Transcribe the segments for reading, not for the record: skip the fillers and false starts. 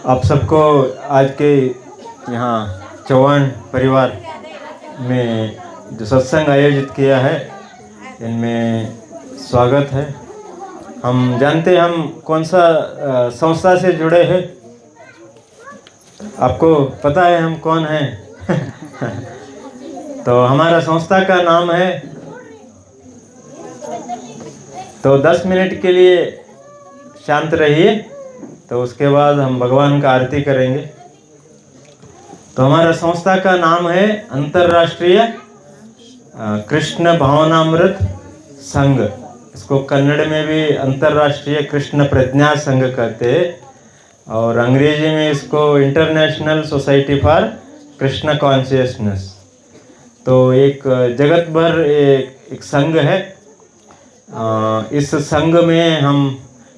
आप सबको आज के यहाँ चौहान परिवार में जो सत्संग आयोजित किया है, इनमें स्वागत है। हम जानते हैं हम कौन सा संस्था से जुड़े हैं। आपको पता है हम कौन हैं? तो हमारा संस्था का नाम है। तो 10 मिनट के लिए शांत रहिए, तो उसके बाद हम भगवान का आरती करेंगे। तो हमारा संस्था का नाम है अंतर्राष्ट्रीय कृष्ण भावनामृत संघ। इसको कन्नड़ में भी अंतर्राष्ट्रीय कृष्ण प्रज्ञा संघ कहते हैं, और अंग्रेजी में इसको international society for Krishna consciousness. तो एक जगत भर एक संघ है। इस संघ में हम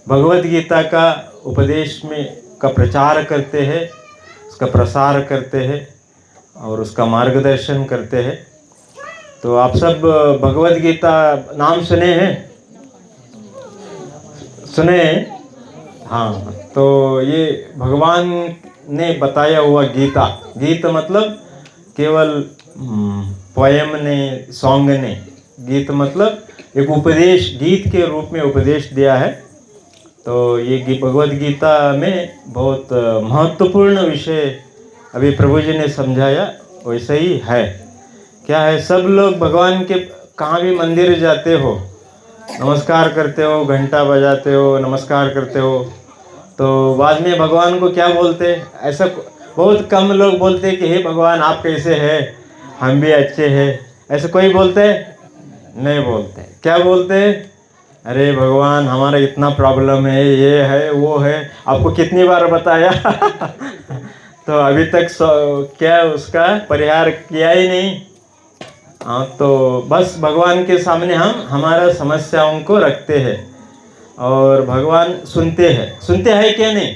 भगवत गीता का उपदेश का प्रचार करते हैं, उसका प्रसार करते हैं और उसका मार्गदर्शन करते हैं। तो आप सब भगवत गीता नाम सुने हैं? सुने? हाँ। तो ये भगवान ने बताया हुआ गीता। गीत मतलब केवल पोएम ने, सॉन्ग ने। गीत मतलब एक उपदेश, गीत के रूप में उपदेश दिया है। तो ये भगवद गीता में बहुत महत्वपूर्ण विषय अभी प्रभु जी ने समझाया, वैसे ही है। क्या है, सब लोग भगवान के कहाँ भी मंदिर जाते हो, नमस्कार करते हो, घंटा बजाते हो, नमस्कार करते हो, तो बाद में भगवान को क्या बोलते? ऐसा बहुत कम लोग बोलते कि हे भगवान आप कैसे हैं, हम भी अच्छे हैं। ऐसा कोई बोलते? नहीं बोलते। क्या बोलते? अरे भगवान हमारा इतना प्रॉब्लम है, ये है वो है, आपको कितनी बार बताया? तो अभी तक क्या उसका परिहार किया ही नहीं। हाँ, तो बस भगवान के सामने हम हमारा समस्याओं को रखते हैं और भगवान सुनते हैं। सुनते हैं क्या नहीं?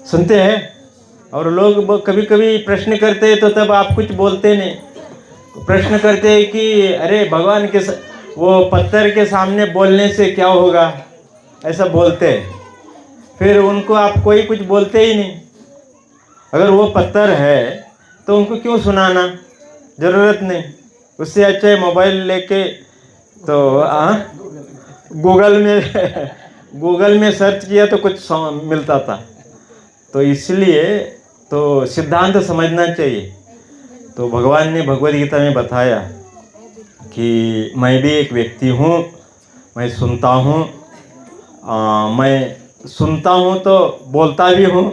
सुनते हैं। और लोग कभी कभी प्रश्न करते हैं, तो तब आप कुछ बोलते नहीं। प्रश्न करते हैं कि अरे भगवान के वो पत्थर के सामने बोलने से क्या होगा, ऐसा बोलते हैं। फिर उनको आप कोई कुछ बोलते ही नहीं। अगर वो पत्थर है तो उनको क्यों सुनाना, ज़रूरत नहीं। उससे अच्छा है मोबाइल लेके तो गूगल में सर्च किया तो कुछ मिलता था। तो इसलिए तो सिद्धांत समझना चाहिए। तो भगवान ने भगवद गीता में बताया कि मैं भी एक व्यक्ति हूँ, मैं सुनता हूँ, मैं सुनता हूँ तो बोलता भी हूँ,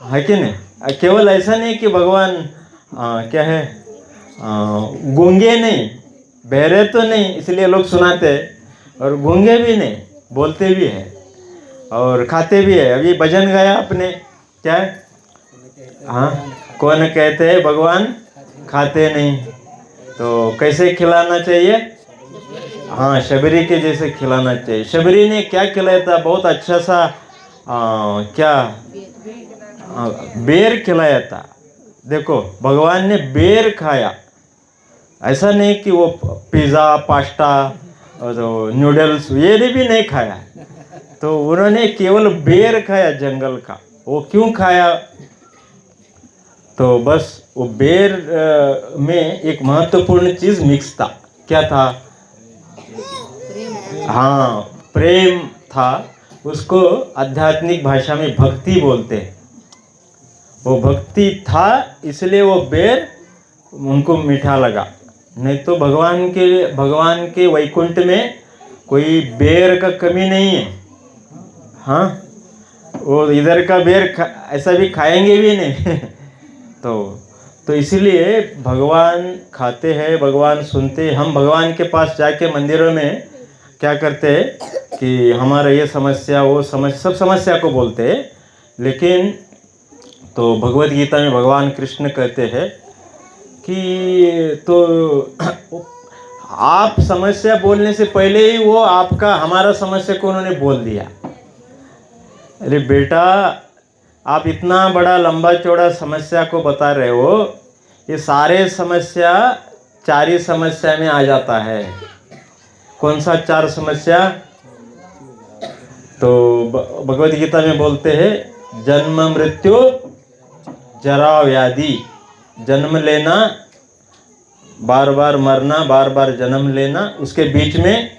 है कि नहीं? केवल ऐसा नहीं कि भगवान क्या है, गूंगे नहीं, बहरे तो नहीं इसलिए लोग सुनाते हैं, और गूंगे भी नहीं, बोलते भी है और खाते भी है। अभी भजन गाया आपने, क्या है? हाँ, कौन कहते हैं भगवान खाते नहीं? तो कैसे खिलाना चाहिए? हाँ, शबरी के जैसे खिलाना चाहिए। शबरी ने क्या खिलाया था? बहुत अच्छा सा क्या बेर खिलाया था। देखो, भगवान ने बेर खाया। ऐसा नहीं कि वो पिज़्ज़ा, पास्ता और नूडल्स ये भी नहीं खाया। तो उन्होंने केवल बेर खाया, जंगल का। वो क्यों खाया? तो बस वो बेर में एक महत्वपूर्ण चीज़ मिक्स था। क्या था? हाँ, प्रेम था। उसको आध्यात्मिक भाषा में भक्ति बोलते हैं। वो भक्ति था, इसलिए वो बेर उनको मीठा लगा। नहीं तो भगवान के वैकुंठ में कोई बेर का कमी नहीं है। हाँ, वो इधर का बेर ऐसा भी खाएंगे भी नहीं। तो इसीलिए भगवान खाते हैं, भगवान सुनते हैं। हम भगवान के पास जाके मंदिरों में क्या करते हैं कि हमारा ये समस्या, वो समस्या, सब समस्या को बोलते हैं। लेकिन तो भगवद गीता में भगवान कृष्ण कहते हैं कि तो आप समस्या बोलने से पहले ही वो आपका, हमारा समस्या को उन्होंने बोल दिया। अरे बेटा, आप इतना बड़ा लंबा चौड़ा समस्या को बता रहे हो, ये सारे समस्या 4 ही समस्या में आ जाता है। कौन सा 4 समस्या? तो भगवद गीता में बोलते हैं जन्म मृत्यु जरा व्याधि, जन्म लेना, बार बार मरना, बार बार जन्म लेना, उसके बीच में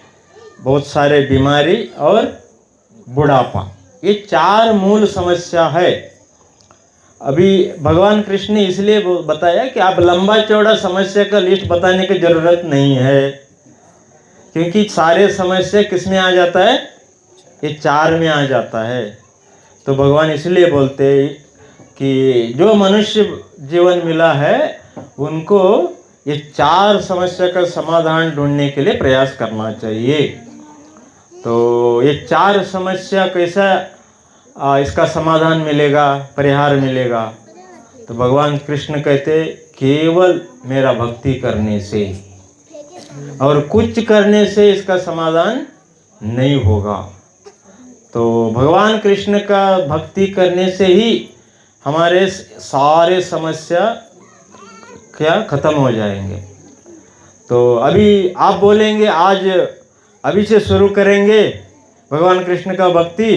बहुत सारे बीमारी और बुढ़ापा, ये 4 मूल समस्या है। अभी भगवान कृष्ण ने इसलिए बताया कि आप लंबा चौड़ा समस्या का लिस्ट बताने की जरूरत नहीं है, क्योंकि सारे समस्या किस में आ जाता है, ये 4 में आ जाता है। तो भगवान इसलिए बोलते कि जो मनुष्य जीवन मिला है उनको ये 4 समस्या का समाधान ढूंढने के लिए प्रयास करना चाहिए। तो ये 4 समस्या कैसा इसका समाधान मिलेगा, परिहार मिलेगा? तो भगवान कृष्ण कहते केवल मेरा भक्ति करने से, और कुछ करने से इसका समाधान नहीं होगा। तो भगवान कृष्ण का भक्ति करने से ही हमारे सारे समस्या क्या खत्म हो जाएंगे। तो अभी आप बोलेंगे आज अभी से शुरू करेंगे भगवान कृष्ण का भक्ति,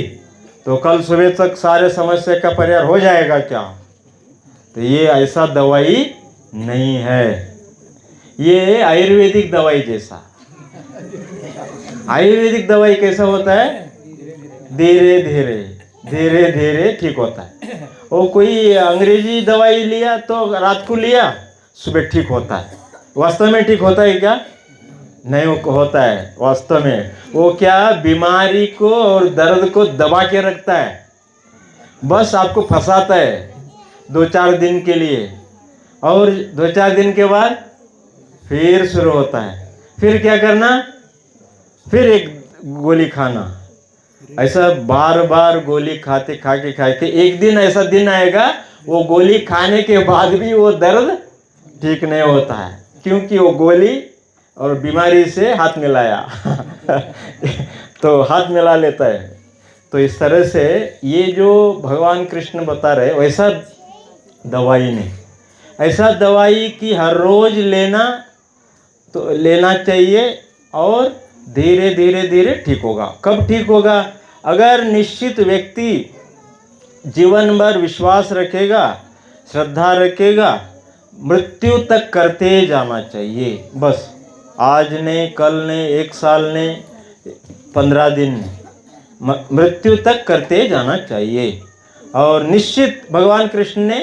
तो कल सुबह तक सारे समस्या का परिहार हो जाएगा क्या? तो ये ऐसा दवाई नहीं है, ये आयुर्वेदिक दवाई जैसा। आयुर्वेदिक दवाई कैसा होता है? धीरे धीरे धीरे धीरे ठीक होता है। वो कोई अंग्रेजी दवाई लिया तो रात को लिया, सुबह ठीक होता है। वास्तव में ठीक होता है क्या? नहीं होता है। वास्तव में वो क्या, बीमारी को और दर्द को दबा के रखता है, बस आपको फंसाता है 2-4 दिन के लिए, और 2-4 दिन के बाद फिर शुरू होता है। फिर क्या करना? फिर एक गोली खाना। ऐसा बार बार गोली खाते खाके एक दिन ऐसा दिन आएगा वो गोली खाने के बाद भी वो दर्द ठीक नहीं होता है, क्योंकि वो गोली और बीमारी से हाथ मिलाया। तो हाथ मिला लेता है। तो इस तरह से ये जो भगवान कृष्ण बता रहे वैसा दवाई नहीं, ऐसा दवाई कि हर रोज लेना चाहिए, और धीरे धीरे धीरे ठीक होगा। कब ठीक होगा? अगर निश्चित व्यक्ति जीवन भर विश्वास रखेगा, श्रद्धा रखेगा, मृत्यु तक करते जाना चाहिए। बस आज ने, कल ने, 1 साल ने, 15 दिन ने, मृत्यु तक करते जाना चाहिए। और निश्चित भगवान कृष्ण ने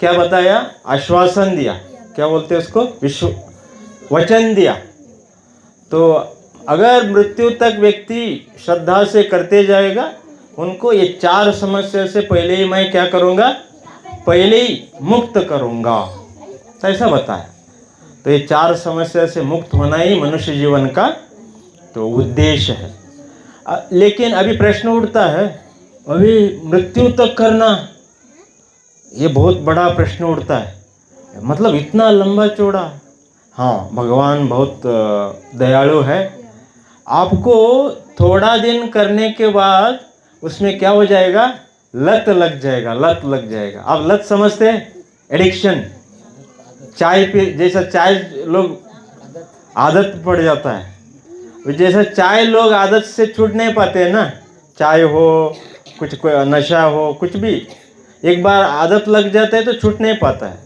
क्या बताया? आश्वासन दिया। क्या बोलते हैं उसको? वचन दिया। तो अगर मृत्यु तक व्यक्ति श्रद्धा से करते जाएगा, उनको ये 4 समस्या से पहले ही मैं क्या करूँगा? पहले ही मुक्त करूँगा, तो ऐसा बताया। तो ये 4 समस्या से मुक्त होना ही मनुष्य जीवन का तो उद्देश्य है। लेकिन अभी प्रश्न उठता है, अभी मृत्यु तक करना, ये बहुत बड़ा प्रश्न उठता है, मतलब इतना लंबा चौड़ा? हाँ, भगवान बहुत दयालु है। आपको थोड़ा दिन करने के बाद उसमें क्या हो जाएगा? लत लग जाएगा, लत लग जाएगा। आप लत समझते हैं? एडिक्शन। चाय पे जैसा चाय लोग आदत पड़ जाता है, जैसा चाय लोग आदत से छूट नहीं पाते हैं ना, चाय हो, कुछ कोई नशा हो, कुछ भी एक बार आदत लग जाता है तो छूट नहीं पाता है।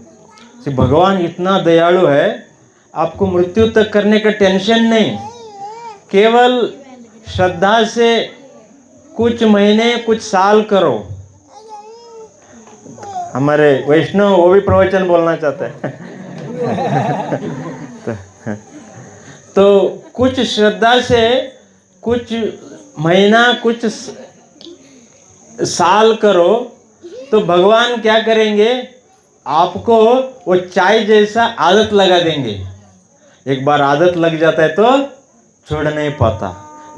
तो भगवान इतना दयालु है, आपको मृत्यु तक करने का टेंशन नहीं, केवल श्रद्धा से कुछ महीने, कुछ साल करो। हमारे वैष्णव वो भी प्रवचन बोलना चाहते हैं। तो कुछ श्रद्धा से कुछ महीना, कुछ साल करो, तो भगवान क्या करेंगे? आपको वो चाय जैसा आदत लगा देंगे। एक बार आदत लग जाता है तो छोड़ नहीं पाता।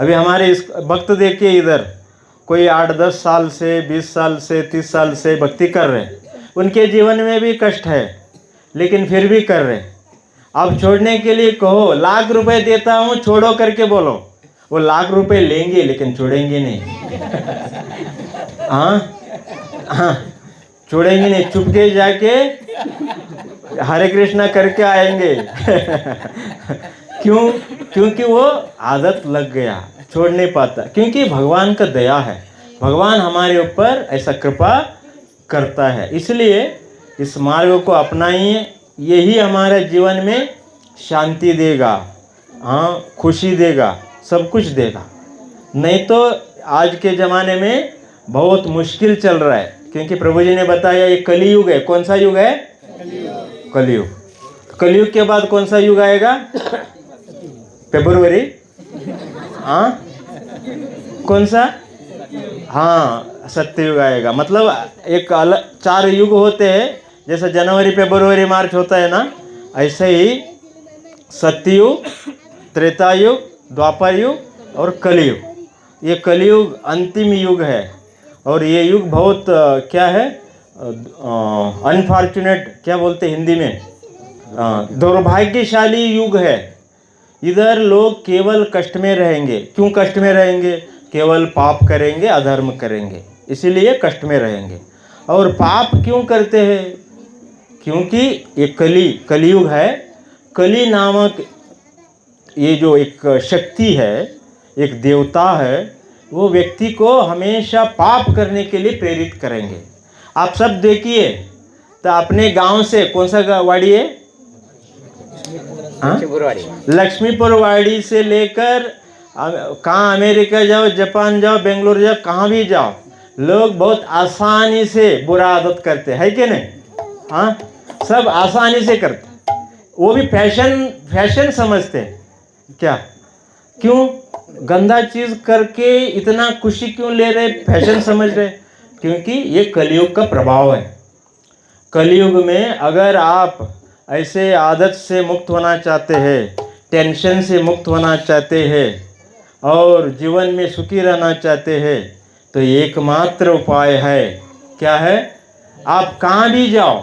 अभी हमारे इस भक्त देखिए, इधर कोई 8-10 साल से, 20 साल से, 30 साल से भक्ति कर रहे हैं, उनके जीवन में भी कष्ट है, लेकिन फिर भी कर रहे। आप छोड़ने के लिए कहो, लाख रुपए देता हूँ छोड़ो करके बोलो, वो लाख रुपए लेंगे लेकिन छोड़ेंगे नहीं। हाँ, छोड़ेंगे नहीं, चुपके जाके हरे कृष्णा करके आएंगे। क्यों? क्योंकि वो आदत लग गया, छोड़ नहीं पाता। क्योंकि भगवान का दया है, भगवान हमारे ऊपर ऐसा कृपा करता है। इसलिए इस मार्ग को अपनाइए, यही हमारे जीवन में शांति देगा, हाँ खुशी देगा, सब कुछ देगा। नहीं तो आज के ज़माने में बहुत मुश्किल चल रहा है, क्योंकि प्रभु जी ने बताया ये कलियुग है। कौन सा युग है? कलियुग। कलियुग के बाद कौन सा युग आएगा? फरवरी, हाँ कौन सा? हाँ सत्ययुग आएगा। मतलब एक अलग 4 युग होते हैं, जैसे जनवरी फरवरी मार्च होता है ना, ऐसे ही सत्ययुग, त्रेता युग, द्वापर युग और कलियुग। ये कलियुग अंतिम युग है। और ये युग बहुत क्या है, अनफॉर्चुनेट क्या बोलते हिंदी में, दुर्भाग्यशाली युग है। इधर लोग केवल कष्ट में रहेंगे। क्यों कष्ट में रहेंगे? केवल पाप करेंगे, अधर्म करेंगे, इसीलिए कष्ट में रहेंगे। और पाप क्यों करते हैं? क्योंकि ये कलियुग है। कली नामक ये जो एक शक्ति है, एक देवता है, वो व्यक्ति को हमेशा पाप करने के लिए प्रेरित करेंगे। आप सब देखिए, तो अपने गांव से कौन सा वाड़ी है? लक्ष्मीपुर वाड़ी से लेकर कहाँ अमेरिका जाओ, जापान जाओ, बेंगलोर जाओ, कहाँ भी जाओ, लोग बहुत आसानी से बुरा आदत करते हैं, है कि नहीं? हाँ, सब आसानी से करते, वो भी फैशन समझते हैं। क्या? क्यों? गंदा चीज करके इतना खुशी क्यों ले रहे, फैशन समझ रहे? क्योंकि ये कलियुग का प्रभाव है। कलियुग में अगर आप ऐसे आदत से मुक्त होना चाहते हैं, टेंशन से मुक्त होना चाहते हैं और जीवन में सुखी रहना चाहते हैं, तो एकमात्र उपाय है। क्या है? आप कहाँ भी जाओ,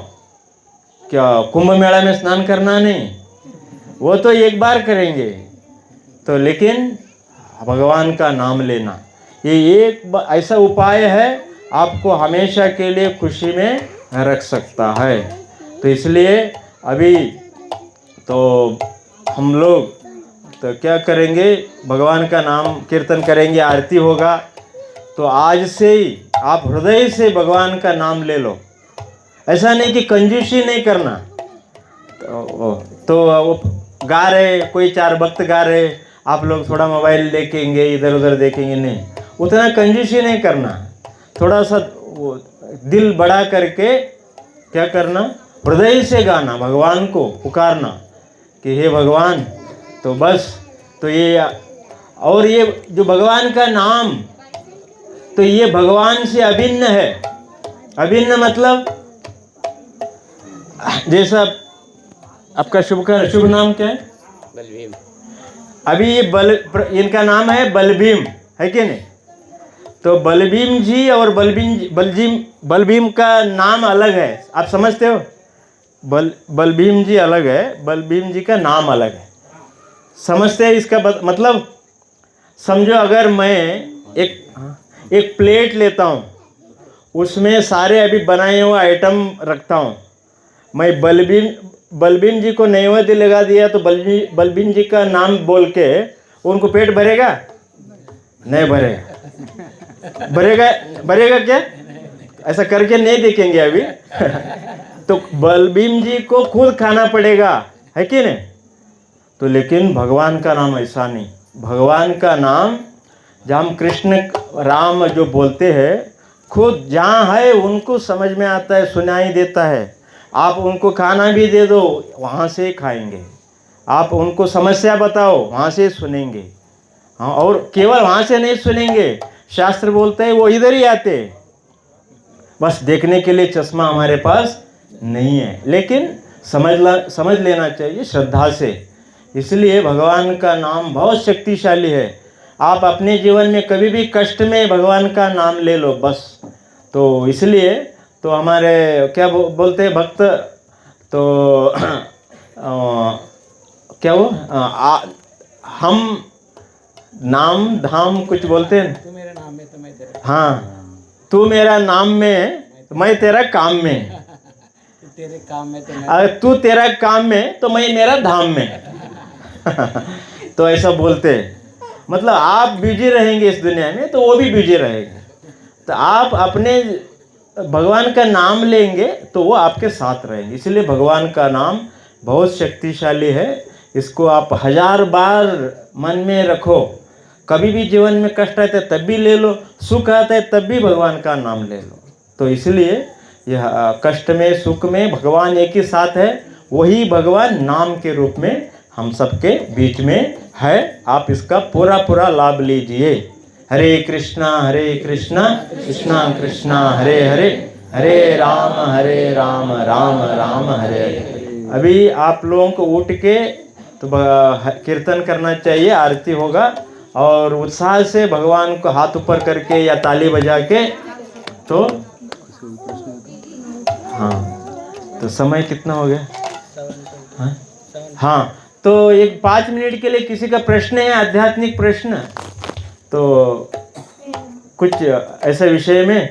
क्या कुंभ मेला में स्नान करना नहीं, वो तो एक बार करेंगे, तो लेकिन भगवान का नाम लेना, ये एक ऐसा उपाय है आपको हमेशा के लिए खुशी में रख सकता है। तो इसलिए अभी तो हम लोग तो क्या करेंगे, भगवान का नाम कीर्तन करेंगे, आरती होगा। तो आज से ही आप हृदय से भगवान का नाम ले लो। ऐसा नहीं कि कंजूसी नहीं करना। तो वो गा रहे, कोई 4 भक्त गा रहे, आप लोग थोड़ा मोबाइल देखेंगे, इधर उधर देखेंगे, नहीं, उतना कंजूसी नहीं करना। थोड़ा सा वो दिल बड़ा करके क्या करना, हृदय से गाना, भगवान को पुकारना कि हे भगवान। तो बस, तो ये और ये जो भगवान का नाम, तो ये भगवान से अभिन्न है। अभिन्न मतलब जैसा आपका शुभ नाम क्या है? बलभीम। अभी ये इनका नाम है बलभीम, है कि नहीं? तो बलभीम जी और बलभीम का नाम अलग है, आप समझते हो? बलभीम जी अलग है, बलभीम जी का नाम अलग है। समझते हैं इसका मतलब? समझो अगर मैं एक प्लेट लेता हूँ, उसमें सारे अभी बनाए हुए आइटम रखता हूँ, मैं बलभीम जी को नैवेद्य लगा दिया, तो बलभीम जी का नाम बोल के उनको पेट भरेगा? नहीं भरेगा। भरेगा क्या? ऐसा करके नहीं देखेंगे अभी। तो बलभीम जी को खुद खाना पड़ेगा, है कि नहीं? तो लेकिन भगवान का नाम ऐसा नहीं। भगवान का नाम जहाँ हम कृष्ण राम जो बोलते हैं, खुद जहाँ है उनको समझ में आता है, सुनाई देता है। आप उनको खाना भी दे दो, वहाँ से खाएंगे। आप उनको समस्या बताओ, वहाँ से सुनेंगे। हाँ, और केवल वहाँ से नहीं सुनेंगे, शास्त्र बोलते हैं वो इधर ही आते। बस देखने के लिए चश्मा हमारे पास नहीं है, लेकिन समझ लेना चाहिए श्रद्धा से। इसलिए भगवान का नाम बहुत शक्तिशाली है। आप अपने जीवन में कभी भी कष्ट में भगवान का नाम ले लो बस। तो इसलिए तो हमारे क्या बोलते हैं भक्त, तो क्या वो हम नाम धाम कुछ बोलते हैं, तू मेरा नाम में तो मैं तेरा, हाँ तू मेरा नाम में तो मैं तेरा काम में, तू तेरे काम में तो मैं, तू तेरा काम में तो मैं मेरा धाम में। तो ऐसा बोलते हैं, मतलब आप बिजी रहेंगे इस दुनिया में तो वो भी बिजी रहेंगे। तो आप अपने भगवान का नाम लेंगे तो वो आपके साथ रहेंगे। इसलिए भगवान का नाम बहुत शक्तिशाली है। इसको आप 1000 बार मन में रखो। कभी भी जीवन में कष्ट आता है तब भी ले लो, सुख आता है तब भी भगवान का नाम ले लो। तो इसलिए यह कष्ट में सुख में भगवान एक ही साथ है। वही भगवान नाम के रूप में हम सबके बीच में है। आप इसका पूरा पूरा लाभ लीजिए। हरे कृष्णा कृष्णा कृष्णा हरे हरे, हरे राम राम राम हरे हरे। अभी आप लोगों को उठ के तो कीर्तन करना चाहिए, आरती होगा, और उत्साह से भगवान को हाथ ऊपर करके या ताली बजा के। तो हाँ, तो समय कितना हो गया? हाँ, तो एक 5 मिनट के लिए किसी का प्रश्न है, आध्यात्मिक प्रश्न, तो कुछ ऐसे विषय में,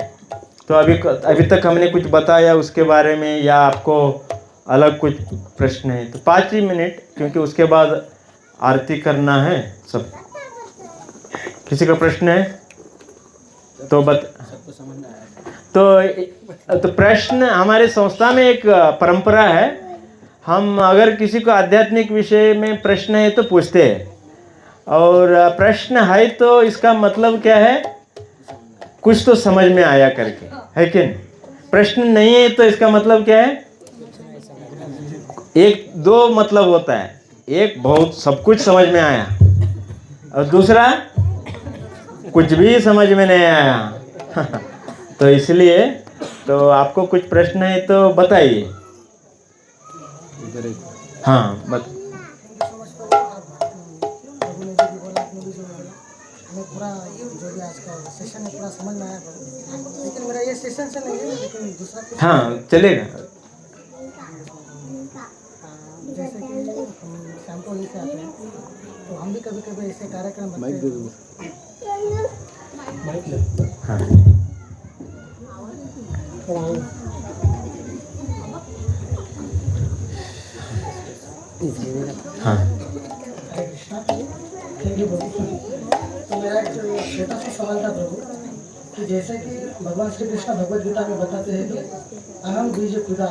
तो अभी तक हमने कुछ बताया उसके बारे में, या आपको अलग कुछ प्रश्न है तो 5 ही मिनट, क्योंकि उसके बाद आरती करना है सब। किसी का प्रश्न है तो तो प्रश्न, हमारे संस्था में एक परंपरा है, हम अगर किसी को आध्यात्मिक विषय में प्रश्न है तो पूछते हैं, और प्रश्न है तो इसका मतलब क्या है, कुछ तो समझ में आया करके, है कि नहीं? प्रश्न नहीं है तो इसका मतलब क्या है, एक दो मतलब होता है, एक बहुत सब कुछ समझ में आया, और दूसरा कुछ भी समझ में नहीं आया। तो इसलिए तो आपको कुछ प्रश्न है तो बताइए। हाँ पूरा जो भी आज का सेशन है पूरा समझ में आया, लेकिन मेरा ये सेशन से नहीं है, लेकिन दूसरा हाँ चलेगा। जैसे कि हम शाम को ही से आते हैं, तो हम भी कभी कभी ऐसे कार्यक्रम रखते हैं। हाँ हाँ हरे कृष्णा। थैंक यू प्रभु। तो मेरा एक छोटा सा सवाल था प्रभु, कि जैसे कि भगवान श्री कृष्ण भगवद गीता में बताते हैं कि अहम बीज पिता,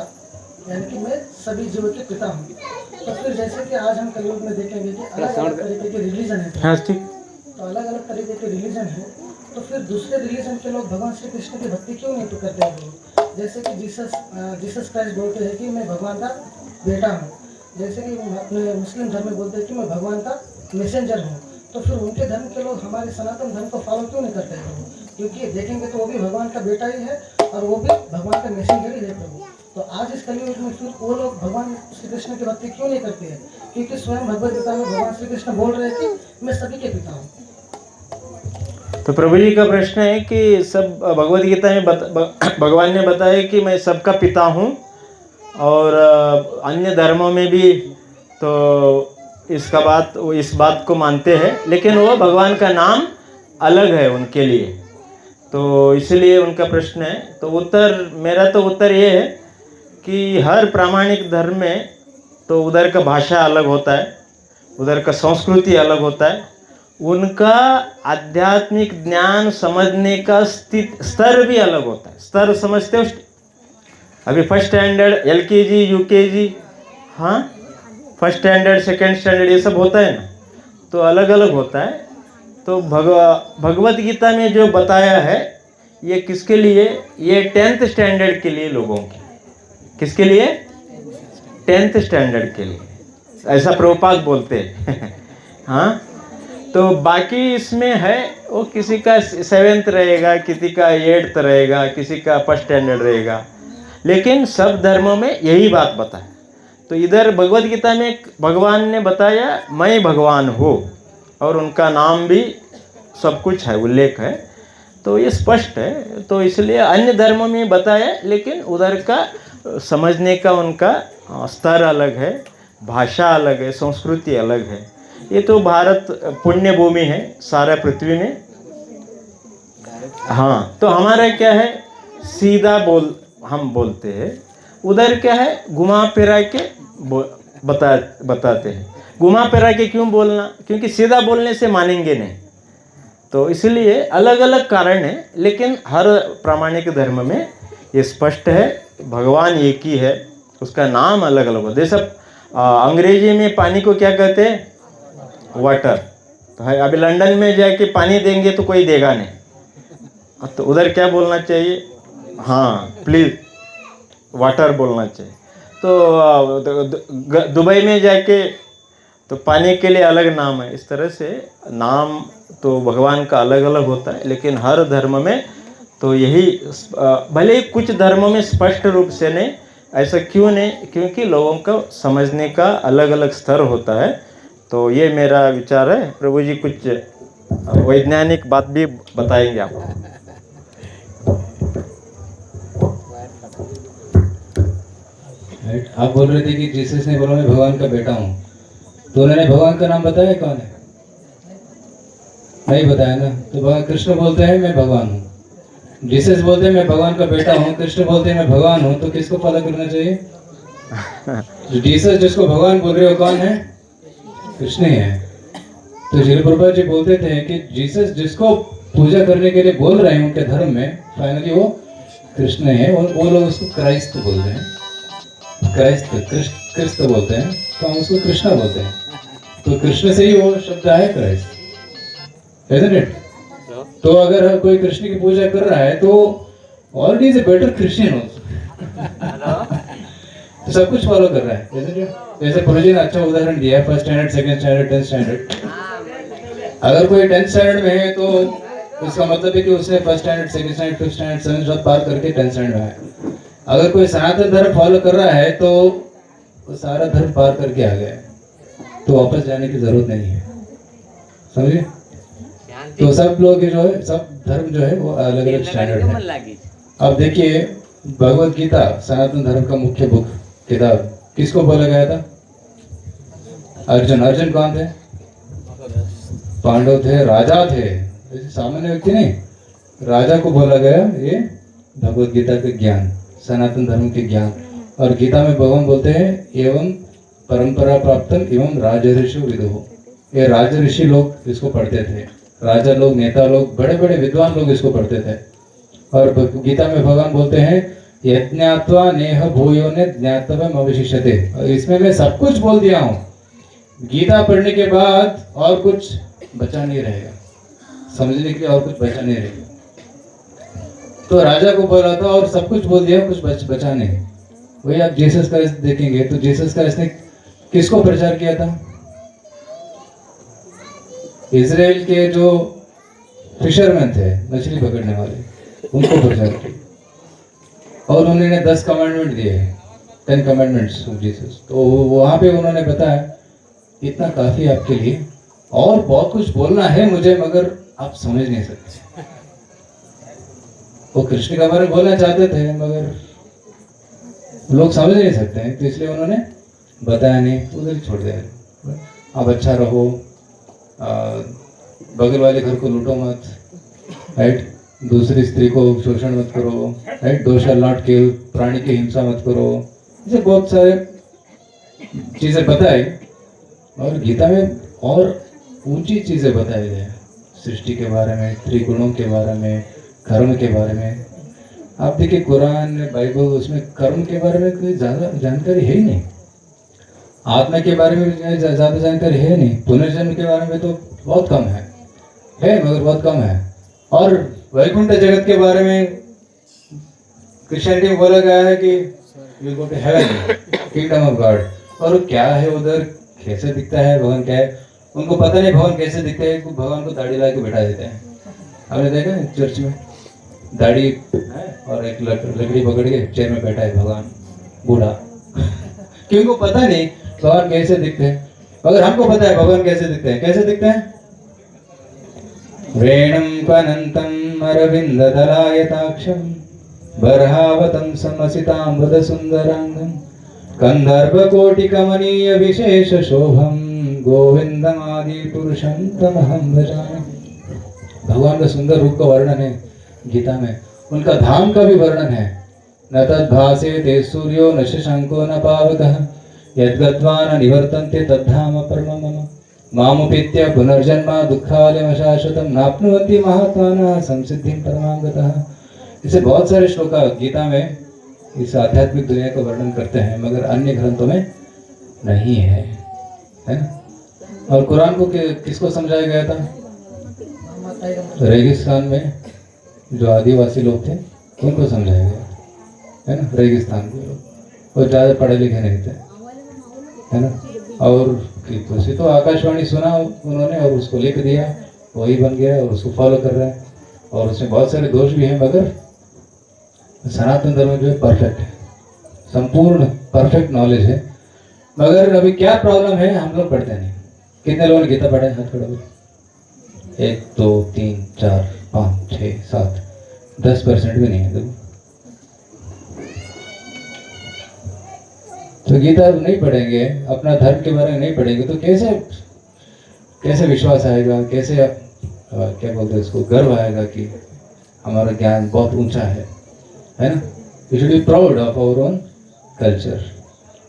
यानी कि मैं सभी जीवों के पिता हूँ। तो फिर जैसे कि आज हम कलयुग में देखेंगे कि अलग अलग तरीके के रिलीजन है, तो अलग अलग तरीके के रिलीजन है, तो फिर दूसरे रिलीजन के लोग भगवान श्री कृष्ण की भक्ति क्यों नहीं तो करते हैं? जैसे कि जीसस क्राइस्ट बोलते हैं कि मैं भगवान का बेटा हूँ, जैसे कि अपने मुस्लिम धर्म में बोलते हैं कि मैं भगवान का मैसेंजर हूँ। तो फिर उनके धर्म के लोग हमारे सनातन धर्म को फॉलो क्यों नहीं करते हैं प्रभु? क्योंकि देखेंगे तो वो भी भगवान का बेटा ही है और वो भी भगवान का मैसेंजर ही है प्रभु। तो आज इस कलयुग में फिर वो लोग भगवान श्री कृष्ण की भक्ति क्यों नहीं करते हैं? क्योंकि स्वयं भगवद गीता में भगवान श्री कृष्ण बोल रहे हैं कि मैं सभी के पिता हूँ। तो प्रभु जी का प्रश्न है कि सब भगवद गीता में भगवान ने बताया कि मैं सबका पिता हूँ, और अन्य धर्मों में भी तो इस बात को मानते हैं, लेकिन वो भगवान का नाम अलग है उनके लिए। तो इसलिए उनका प्रश्न है। तो मेरा उत्तर ये है कि हर प्रामाणिक धर्म में तो उधर का भाषा अलग होता है, उधर का संस्कृति अलग होता है, उनका आध्यात्मिक ज्ञान समझने का स्तर भी अलग होता है। स्तर समझते हो? अभी फर्स्ट स्टैंडर्ड, LKG, UKG, हाँ फर्स्ट स्टैंडर्ड, सेकंड स्टैंडर्ड, ये सब होता है ना, तो अलग अलग होता है। तो भगवद गीता में जो बताया है ये किसके लिए? ये 10th स्टैंडर्ड के लिए लोगों की। किसके लिए? 10th स्टैंडर्ड के लिए, ऐसा प्रभुपाद बोलते हैं। हाँ, तो बाकी इसमें है वो किसी का 7th रहेगा, किसी का 8th रहेगा, किसी का फर्स्ट स्टैंडर्ड रहेगा, लेकिन सब धर्मों में यही बात बताया। तो इधर भगवद गीता में भगवान ने बताया मैं भगवान हूँ, और उनका नाम भी सब कुछ है, उल्लेख है, तो ये स्पष्ट है। तो इसलिए अन्य धर्मों में बताया, लेकिन उधर का समझने का उनका स्तर अलग है, भाषा अलग है, संस्कृति अलग है। ये तो भारत पुण्य भूमि है सारा पृथ्वी में। हाँ, तो हमारा क्या है, सीधा हम बोलते हैं, उधर क्या है घुमा फिरा के बताते हैं। घुमा फिरा के क्यों बोलना? क्योंकि सीधा बोलने से मानेंगे नहीं, तो इसलिए अलग अलग कारण है, लेकिन हर प्रामाणिक धर्म में ये स्पष्ट है भगवान एक ही है, उसका नाम अलग अलग होता है। जैसे अंग्रेजी में पानी को क्या कहते हैं? वाटर। तो है, अभी लंदन में जाके पानी देंगे तो कोई देगा नहीं, तो उधर क्या बोलना चाहिए? हाँ, प्लीज़ वाटर बोलना चाहिए। तो दुबई में जाके तो पानी के लिए अलग नाम है। इस तरह से नाम तो भगवान का अलग अलग होता है, लेकिन हर धर्म में तो यही, भले ही कुछ धर्मों में स्पष्ट रूप से नहीं, ऐसा क्यों नहीं? क्योंकि लोगों को समझने का अलग अलग स्तर होता है। तो ये मेरा विचार है। प्रभु जी कुछ वैज्ञानिक बात भी बताएंगे आपको। आप बोल रहे थे कि जीसस ने बोला मैं भगवान का बेटा हूँ, तो उन्होंने भगवान का नाम बताया कौन है? नहीं बताया ना। तो भगवान कृष्ण बोलते हैं मैं भगवान हूँ, जीसस बोलते हैं मैं भगवान का बेटा हूँ, कृष्ण बोलते हैं मैं भगवान हूँ, तो किसको फॉलो करना चाहिए? जीसस जिसको भगवान बोल रहे हो कौन है? कृष्ण ही है। तो श्रील प्रभुपाद जी बोलते थे कि जीसस जिसको पूजा करने के लिए बोल रहे हैं उनके धर्म में, फाइनली वो कृष्ण है। और वो लोग उसको क्राइस्ट बोलते हैं, क्राइस्ट क्रिस्त बोलते हैं, तो हम उसको कृष्णा बोलते हैं। तो कृष्ण से ही वो शब्द है क्राइस्ट, isn't it? तो अगर कोई कृष्ण की पूजा कर रहा है तो already is a better Christian तो सब कुछ फॉलो कर रहा है, isn't it? जैसे प्रभु जी ने अच्छा उदाहरण दिया है, first standard, second standard, 10th standard. अगर कोई 10th स्टैंडर्ड में है तो इसका मतलब है कि उसने first standard, second standard, 5th standard, 7th सब पार करके 10th स्टैंडर्ड में है। अगर कोई सनातन धर्म फॉलो कर रहा है तो वो सारा धर्म पार करके आ गया है, तो वापस जाने की जरूरत नहीं है, समझे? तो सब लोग जो है, सब धर्म जो है वो अलग अलग स्टैंडर्ड है। अब देखिए भगवत गीता सनातन धर्म का मुख्य बुक किताब किसको बोला गया था? अर्जुन। अर्जुन कौन थे? पांडव थे, राजा थे, सामान्य व्यक्ति नहीं, राजा को बोला गया ये भगवत गीता के ज्ञान, सनातन धर्म के ज्ञान। और गीता में भगवान बोलते हैं एवं परंपरा प्राप्तम एवं राजऋषि विदुः, ये राजऋषि लोग इसको पढ़ते थे, राजा लोग, नेता लोग, बड़े बड़े विद्वान लोग इसको पढ़ते थे। और गीता में भगवान बोलते हैं यज्ञात्वा नेह भूयो ने ज्ञातव्यम अवशिष्यते। और इसमें मैं सब कुछ बोल दिया हूँ, गीता पढ़ने के बाद और कुछ बचा नहीं रहेगा, समझने के लिए और कुछ बचा नहीं रहेगा। तो राजा को बोला था और सब कुछ बोल दिया, कुछ बचा नहीं। वही आप जीसस क्राइस्ट देखेंगे तो जीसस क्राइस्ट ने किसको प्रचार किया था? इजराइल के जो फिशरमैन थे, मछली पकड़ने वाले, उनको प्रचार किया। और उन्होंने 10 कमांडमेंट दिए, 10 कमांडमेंट्स ऑफ जीसस। तो वहां पे उन्होंने बताया इतना काफी आपके लिए, और बहुत कुछ बोलना है मुझे, मगर आप समझ नहीं सकते। वो कृष्ण के बारे में बोलना चाहते थे मगर लोग समझ नहीं सकते हैं, तो इसलिए उन्होंने बताया नहीं, उधर ही छोड़ दिया। आप अच्छा रहो, बगल वाले घर को लूटो मत, राइट, दूसरी स्त्री को शोषण मत करो, राइट, दो शैल नॉट किल, प्राणी की हिंसा मत करो, ऐसे बहुत सारे चीजें बताई। और गीता में और ऊंची चीजें बताई गई, सृष्टि के बारे में, त्रिगुणों के बारे में, कर्म के बारे में। आप देखिए कुरान, बाइबल, उसमें कर्म के बारे में कोई ज्यादा जानकारी है ही नहीं, आत्मा के बारे में ज्यादा जानकारी है नहीं, पुनर्जन्म के बारे में तो बहुत कम है मगर बहुत कम है। और वैकुंठ जगत के बारे में क्रिश्चियनिटी में बोला गया है कि you go to heaven, kingdom of God. और क्या है उधर, कैसे दिखता है, भगवान क्या है, उनको पता नहीं भगवान कैसे दिखते हैं। भगवान को दाढ़ी ला के बैठा देते हैं, आपने देखा है चर्च में दाढ़ी है और एक लकड़ी पकड़ के चेयर में बैठा है भगवान, बूढ़ा क्योंकि उनको पता नहीं भगवान कैसे दिखते हैं। मगर हमको पता है भगवान कैसे दिखते हैं। कैसे दिखते हैं? वेणुं क्वनन्तं अरविन्ददलायताक्षं बर्हावतं समसिताम्बुद सुन्दरांगं कंदर्पकोटिकमनीय विशेष शोभं गोविंदमादि पुरुषं तमहं भजामि। भगवान का सुंदर रूप का वर्णन है गीता में, उनका धाम का भी वर्णन है। न तद्भासेते सूर्यो न शशांको न पावकः यद्गत्वा न निवर्तन्ते तद्धाम परमं मम। मामुपेत्य पुनर्जन्म दुःखालयमशाश्वतं नाप्नुवन्ति महात्मानः संसिद्धिं परमांगतः। इसे बहुत सारे श्लोक गीता में इस आध्यात्मिक दुनिया का वर्णन करते हैं, मगर अन्य ग्रंथों में नहीं है ना। और कुरान को किसको समझाया गया था? रेगिस्तान में जो आदिवासी लोग थे उनको समझाया गया, है ना। रेगिस्तान के लोग, वो ज़्यादा पढ़े लिखे नहीं थे, है ना। और उसी तो आकाशवाणी सुना उन्होंने और उसको लिख दिया, वही बन गया और उसको फॉलो कर रहे हैं। और उसमें बहुत सारे दोष भी हैं, मगर सनातन धर्म जो है परफेक्ट है, संपूर्ण परफेक्ट नॉलेज है। मगर अभी क्या प्रॉब्लम है, हम लोग पढ़ते नहीं। कितने लोगों ने गीता पढ़ा है? हाथ खड़ा करो। 1 2 3 4 5 6 7 10% भी नहीं है। देखो, तो गीता नहीं पढ़ेंगे, अपना धर्म के बारे में नहीं पढ़ेंगे, तो कैसे विश्वास आएगा, कैसे क्या बोलते हैं इसको, गर्व आएगा कि हमारा ज्ञान बहुत ऊंचा है ना। We should be proud of our own culture.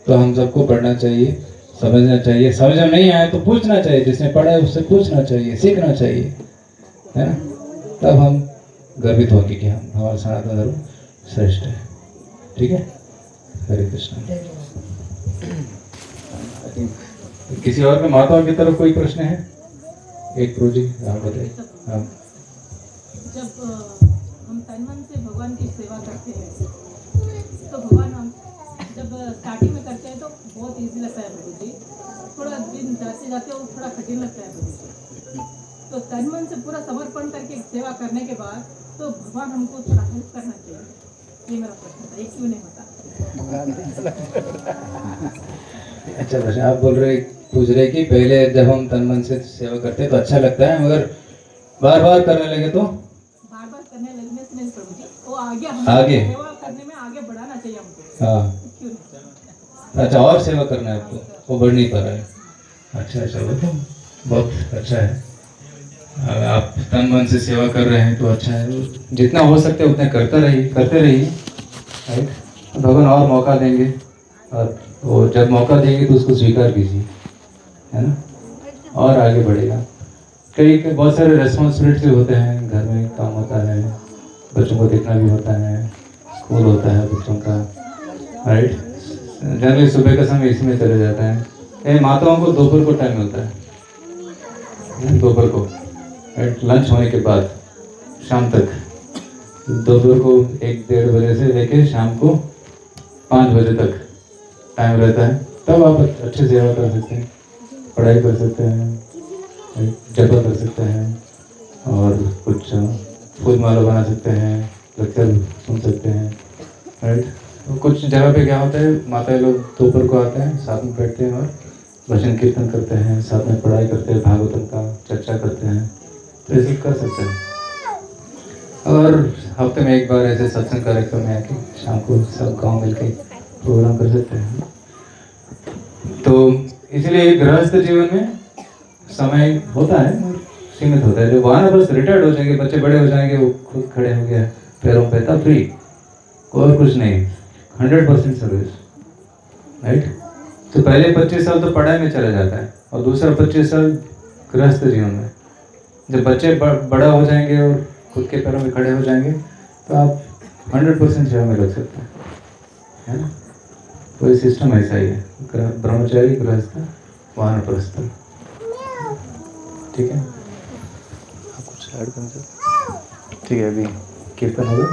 तो हम सबको पढ़ना चाहिए, समझना चाहिए। समझ में नहीं आए तो पूछना चाहिए, जिसने पढ़ा है उससे पूछना चाहिए, सीखना चाहिए, है ना। तब हम गर्वित होंगे कि हम हमारा सनातन धर्म श्रेष्ठ है। ठीक है, हरे कृष्ण। किसी और में माताओं की तरफ कोई प्रश्न है? एक प्रोजी आप बताइए। हाँ, जब हम तन मन से भगवान की सेवा करते हैं तो भगवान हम जब स्टार्टिंग में करते हैं तो बहुत इजी लगता है प्रभु जी, थोड़ा दिन जाते जाते वो थोड़ा कठिन लगता है प्रभु जी। तो तन मन से पूरा समर्पण करके सेवा करने के बाद तो भगवान हमको थोड़ा हेल्प करना चाहिए। ये मेरा प्रश्न था, ये क्यों नहीं होता? अच्छा प्रश्न। आप पूछ रहे कि पहले जब हम तन मन से सेवा करते हैं तो अच्छा लगता है, मगर बार बार करने लगे तो बार बार करने लगने से नहीं प्रभु जी, वो आगे आगे सेवा करने में आगे बढ़ाना चाहिए हमको। हाँ, क्यों नहीं? अच्छा, और सेवा करना है आपको, वो बढ़ नहीं पा रहा है। अच्छा, चलो तो बहुत अच्छा है। आप तन मन से सेवा कर रहे हैं तो अच्छा है। जितना हो सकता है उतना करते रहिए, राइट। भगवान और मौका देंगे, और वो जब मौका देंगे तो उसको स्वीकार कीजिए, है ना, और आगे बढ़ेगा। कई बहुत सारे रेस्पॉन्सिबिलिटी होते हैं, घर में काम होता है, बच्चों को देखना भी होता है, स्कूल होता है बच्चों का, राइट। जनरली सुबह का समय इसमें चले जाता है। कई माताओं को दोपहर को टाइम मिलता है, दोपहर को, राइट, लंच होने के बाद शाम तक, दोपहर को 1-1:30 बजे से लेके शाम को 5 बजे तक टाइम रहता है। तब आप अच्छे सेवा कर सकते हैं, पढ़ाई कर सकते हैं, जपा कर सकते हैं, और कुछ फूल माला बना सकते हैं, लेक्चर सुन सकते हैं, राइट। तो कुछ जगह पे क्या होता है, माता लोग दोपहर को आते हैं, साथ में बैठते हैं और भजन कीर्तन करते हैं, साथ में पढ़ाई करते हैं, भागवतम का चर्चा करते हैं। तो ऐसे कर सकते हैं। और हफ्ते में एक बार ऐसे सत्संग कार्यक्रम में आके शाम को सब गांव मिलके प्रोग्राम कर सकते हैं। तो इसलिए गृहस्थ जीवन में समय होता है और सीमित होता है। जो वहाँ बस रिटायर्ड हो जाएंगे, बच्चे बड़े हो जाएंगे, वो खुद खड़े हो गया पैरों पे, तब फ्री, और कुछ नहीं, 100% सर्विस, राइट। तो पहले 25 साल तो पढ़ाई में चला जाता है, और दूसरा 25 साल गृहस्थ जीवन में। जब बच्चे बड़ा हो जाएंगे और खुद के पैरों में खड़े हो जाएंगे तो आप 100% सेवा में लग सकते हैं, है ना। तो ये सिस्टम ऐसा ही है, ब्रह्मचारी, गृहस्थ, वानप्रस्थ। ठीक है, आप कुछ ऐड करना चाहते हैं? ठीक है, अभी कीर्तन होगा।